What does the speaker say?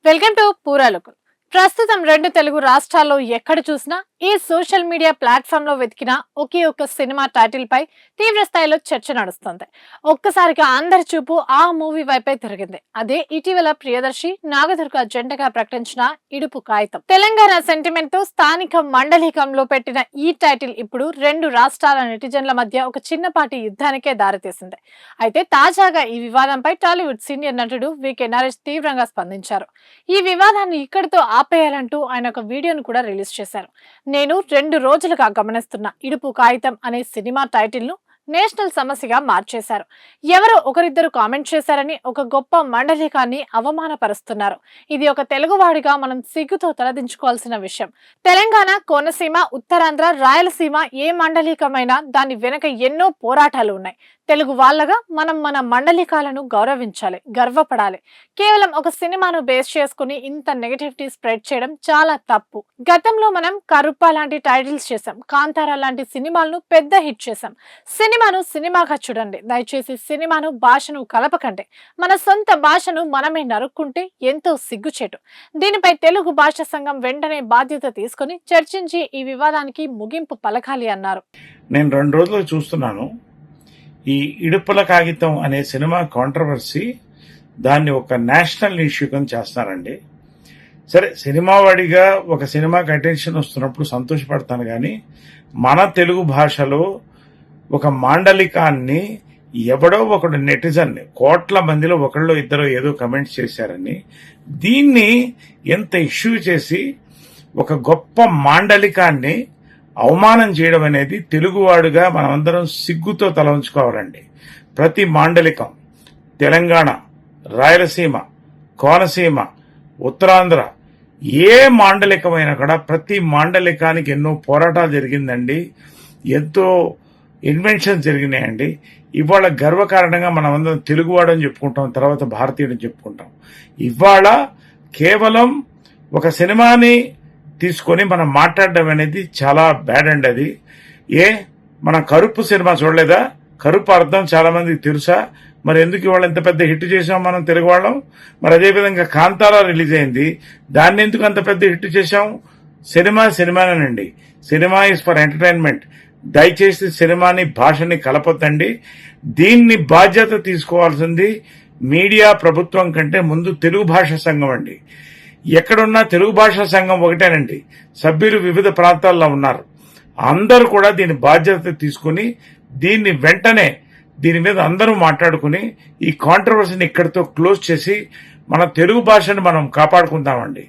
Welcome to పూరాలకు. ప్రస్తుతం రెండు తెలుగు రాష్ట్రాల్లో ఎక్కడ చూసినా ఈ సోషల్ మీడియా ప్లాట్ఫామ్ లో వెతికిన ఒకే ఒక్క సినిమా టైటిల్ పై తీవ్ర స్థాయిలో చర్చ నడుస్తుంది. ఒక్కసారిగా అందరి చూపు ఆ మూవీ వైపే తిరిగింది. అదే ఇటీవల ప్రియదర్శి నాగదుర్గ జంటగా ప్రకటించిన ఇడుపు కాగితం. తెలంగాణ సెంటిమెంట్ తో స్థానిక మండలికంలో పెట్టిన ఈ టైటిల్ ఇప్పుడు రెండు రాష్ట్రాల నెటిజన్ల మధ్య ఒక చిన్నపాటి యుద్ధానికే దారితీసింది. అయితే తాజాగా ఈ వివాదంపై టాలీవుడ్ సీనియర్ నటుడు వికే నరేష్ తీవ్రంగా స్పందించారు. ఈ వివాదాన్ని ఇక్కడితో ఆపేయాలంటూ ఆయన ఒక వీడియోను కూడా రిలీజ్ చేశారు. నేను 2 రోజులుగా గమనిస్తున్న ఇడుపు కాగితం అనే సినిమా టైటిల్ ను నేషనల్ సమస్యగా మార్చేశారు. ఎవరో ఒకరిద్దరు కామెంట్ చేశారని ఒక గొప్ప మండలికాన్ని అవమానపరుస్తున్నారు. ఇది ఒక తెలుగువాడిగా మనం సిగ్గుతో తలదించుకోవాల్సిన విషయం. తెలంగాణ, కోనసీమ, ఉత్తరాంధ్ర, రాయలసీమ ఏ మండలికమైనా దాని వెనక ఎన్నో పోరాటాలు ఉన్నాయి. తెలుగు వాళ్ళగా మనం మన మండలికాలను గౌరవించాలి, గర్వపడాలి. కేవలం ఒక సినిమాను బేస్ చేసుకుని ఇంత నెగటివిటీ స్ప్రెడ్ చేయడం చాలా తప్పు. గతంలో మనం కరుప్ప లాంటి టైటిల్స్ చేసాం, కాంతారా లాంటి సినిమాలను పెద్ద హిట్ చేసాం. సినిమాను సినిమాగా చూడండి. దయచేసి సినిమాను భాషను కలపకండి. మన సొంత భాషను మనమే నరుక్కుంటే ఎంతో సిగ్గుచేటు. దీనిపై తెలుగు భాష సంఘం వెంటనే బాధ్యత తీసుకుని చర్చించి ఈ వివాదానికి ముగింపు పలకాలి అన్నారు. నేను 2 రోజులు చూస్తున్నాను. ఈ ఇడుపుల కాగితం అనే సినిమా కాంట్రవర్సీ దాన్ని ఒక నేషనల్ ఇష్యూ కింద చేస్తున్నారండి. సరే, సినిమా వాడిగా ఒక సినిమాకి అటెన్షన్ వస్తున్నప్పుడు సంతోషపడతాను, కానీ మన తెలుగు భాషలో ఒక మాండలికాన్ని ఎవడో ఒకడు నెటిజన్ కోట్ల మందిలో ఒకళ్ళు ఇద్దరు ఏదో కమెంట్స్ చేశారని దీన్ని ఎంత ఇష్యూ చేసి ఒక గొప్ప మాండలికాన్ని అవమానం చేయడం అనేది తెలుగువాడుగా మనమందరం సిగ్గుతో తల ఉంచుకోవాలండి. ప్రతి మాండలికం, తెలంగాణ, రాయలసీమ, కోనసీమ, ఉత్తరాంధ్ర ఏ మాండలికమైనా కూడా ప్రతి మాండలికానికి ఎన్నో పోరాటాలు జరిగిందండి, ఎంతో ఇన్వెన్షన్స్ జరిగినాయండి. ఇవాళ గర్వకారణంగా మనమందరం తెలుగువాడని చెప్పుకుంటాం, తర్వాత భారతీయుడని చెప్పుకుంటాం. ఇవాళ కేవలం ఒక సినిమాని తీసుకొని మనం మాట్లాడడం అనేది చాలా బ్యాడ్ అండి. అది మనం కరుపు సినిమా చూడలేదా? కరుపు అర్థం చాలా మందికి తెలుసా? మరి ఎందుకు ఇవాళ ఎంత పెద్ద హిట్ చేసాం మనం తెలుగు వాళ్ళం? మరి అదేవిధంగా కాంతారా రిలీజ్ అయింది, దాన్ని ఎందుకు అంత పెద్ద హిట్ చేశాం? సినిమానేనండి. Cinema is for entertainment. దయచేసి సినిమాని భాషని కలపొద్దండి. దీన్ని బాధ్యత తీసుకోవాల్సింది మీడియా, ప్రభుత్వం కంటే ముందు తెలుగు భాషా సంఘం అండి. ఎక్కడున్నా తెలుగు భాషా సంఘం ఒకటేనండి. సభ్యులు వివిధ ప్రాంతాల్లో ఉన్నారు. అందరూ కూడా దీని బాధ్యత తీసుకుని వెంటనే దీని మీద అందరూ మాట్లాడుకుని ఈ కాంట్రవర్సీని ఇక్కడితో క్లోజ్ చేసి మన తెలుగు భాషను మనం కాపాడుకుందామండి.